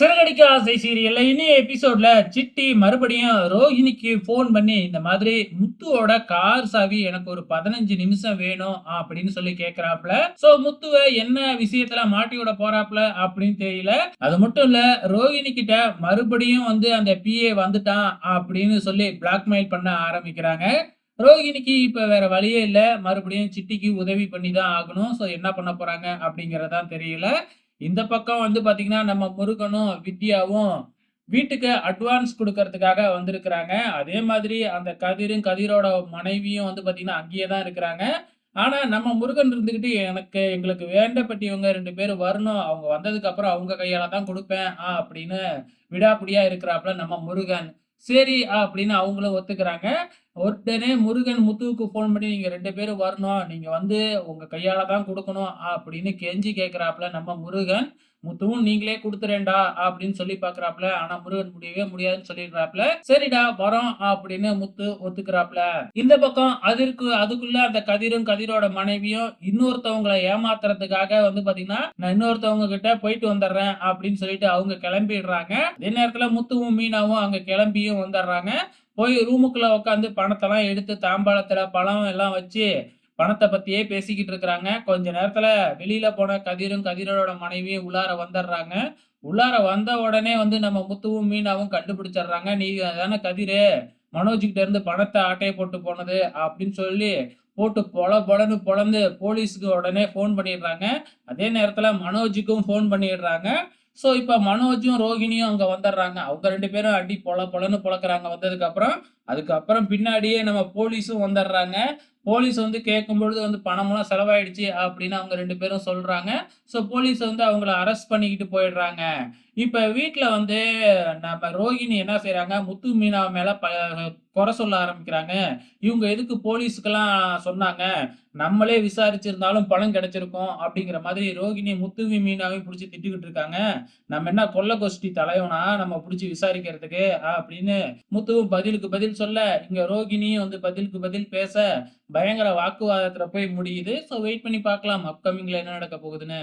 சிறகடிக்க ஆசை சீரியல்ல இனிய எபிசோட்ல சிட்டி மறுபடியும் ரோஹிணிக்கு ஃபோன் பண்ணி இந்த மாதிரி முத்துவோட கார் சாவி எனக்கு ஒரு 15 நிமிஷம் வேணும் அப்படின்னு சொல்லி கேக்குறாப்ல. சோ முத்துவ என்ன விஷயத்துல மாட்டி விட போறாப்ல அப்படின்னு தெரியல. அது மட்டும் இல்ல, ரோஹிணி கிட்ட மறுபடியும் அந்த பிஏ வந்துட்டான் அப்படின்னு சொல்லி பிளாக்மெயில் பண்ண ஆரம்பிக்கிறாங்க. ரோஹிணிக்கு இப்ப வேற வழியே இல்ல. மறுபடியும் சிட்டிக்கு உதவி பண்ணி தான் ஆகணும். சோ என்ன பண்ண போறாங்க அப்படிங்கறதுதான் தெரியல. இந்த பக்கம் பாத்தீங்கன்னா, நம்ம முருகனும், வித்யாவும் வீட்டுக்கு அட்வான்ஸ் குடுக்கறதுக்காக வந்திருக்கிறாங்க. அதே மாதிரி அந்த கதிரும், கதிரோட மனைவியும் பாத்தீங்கன்னா, அங்கேயே தான் இருக்கிறாங்க. ஆனா, நம்ம முருகன் இருந்துகிட்டு, எங்களுக்கு வேண்டப்பட்டவங்க 2 பேரும் வரணும். அவங்க வந்ததுக்கு அப்புறம் அவங்க கையால தான் குடுப்பேன். அப்படின்னு விடாப்பிடியா இருக்கிறாப்ல நம்ம முருகன். சரி அப்படின்னு அவங்களும் ஒத்துக்கிறாங்க. உடனே முருகன் முத்துவுக்கு ஃபோன் பண்ணி, "நீங்க 2 பேரும் வரணும். நீங்க உங்க கையால தான் குடுக்கணும்." அப்படின்னு கெஞ்சி கேட்கிறாப்ல நம்ம முருகன். முத்துவும், "நீங்களே குடுத்துறேன்டா" அப்படின்னு சொல்லி பார்க்கிறாப்ல. ஆனா முருகன் முடியவே முடியாதுன்னு சொல்லிடுறாப்ல. "சரிடா வரோம்" அப்படின்னு முத்து ஒத்துக்கிறாப்ல. இந்த பக்கம் அதுக்குள்ள அந்த கதிரும், கதிரோட மனைவியும் இன்னொருத்தவங்கள ஏமாத்துறதுக்காக பாத்தீங்கன்னா, "நான் இன்னொருத்தவங்க கிட்ட போயிட்டு வந்துடுறேன்" அப்படின்னு சொல்லிட்டு அவங்க கிளம்பிடுறாங்க. அதே நேரத்துல முத்துவும், மீனாவும் அங்க கிளம்பியும் வந்துடுறாங்க. போய் ரூமுக்குள்ள உட்காந்து பணத்தெல்லாம் எடுத்து தாம்பாளத்துல பழம் எல்லாம் வச்சு பணத்தை பத்தியே பேசிக்கிட்டு இருக்கிறாங்க. கொஞ்ச நேரத்துல வெளியில போன கதிரும், கதிரோட மனைவியும் உள்ளார வந்துடுறாங்க. உள்ளார வந்த உடனே நம்ம முத்துவும், மீனாவும் கண்டுபிடிச்சிடுறாங்க. "நீ தானே கதிரு, மனோஜ் கிட்ட இருந்து பணத்தை ஆட்டைய போட்டு போனது" அப்படின்னு சொல்லி போட்டு பொல பொலன்னு பொளந்து போலீஸ்க்கு உடனே ஃபோன் பண்ணிடுறாங்க. அதே நேரத்துல மனோஜுக்கும் ஃபோன் பண்ணிடுறாங்க. சோ, இப்ப மனோஜும், ரோகிணியும் அங்க வந்துடுறாங்க. அவங்க 2 பேரும் அடி பொல பொலன்னு பொளக்குறாங்க வந்ததுக்கப்புறம். அதுக்கப்புறம் பின்னாடியே நம்ம போலீஸும் வந்துடுறாங்க. போலீஸ் கேட்கும்பொழுது பணமெல்லாம் செலவாயிடுச்சு அப்படின்னு அவங்க 2 பேரும் சொல்றாங்க. சோ, போலீஸ் அவங்கள அரெஸ்ட் பண்ணிக்கிட்டு போயிடுறாங்க. இப்ப வீட்ல நம்ம ரோகிணி என்ன செய்றாங்க, முத்து, மீனா மேல கொற சொல்ல ஆரம்பிக்கிறாங்க. "இவங்க எதுக்கு போலீஸ்க்குலாம் சொன்னாங்க? நம்மளே விசாரிச்சிருந்தாலும் பணம் கிடைச்சிருக்கும்." அப்படிங்கிற மாதிரி ரோகிணி முத்துவையும், மீனாவையும் புடிச்சு திட்டிக்கிட்டு இருக்காங்க. "நம்ம என்ன கொள்ள கோஷ்டி தலைவனா? நம்ம புடிச்சு விசாரிக்கிறதுக்கு?" அப்படின்னு முத்துவும் பதிலுக்கு பதில் சொல்ல, இங்க ரோகிணியும் பதிலுக்கு பதில் பேச, பயங்கர வாக்குவாதத்துல போய் முடியுது. சோ வெயிட் பண்ணி பார்க்கலாம் அப்கமிங்ல என்ன நடக்க போகுதுன்னு.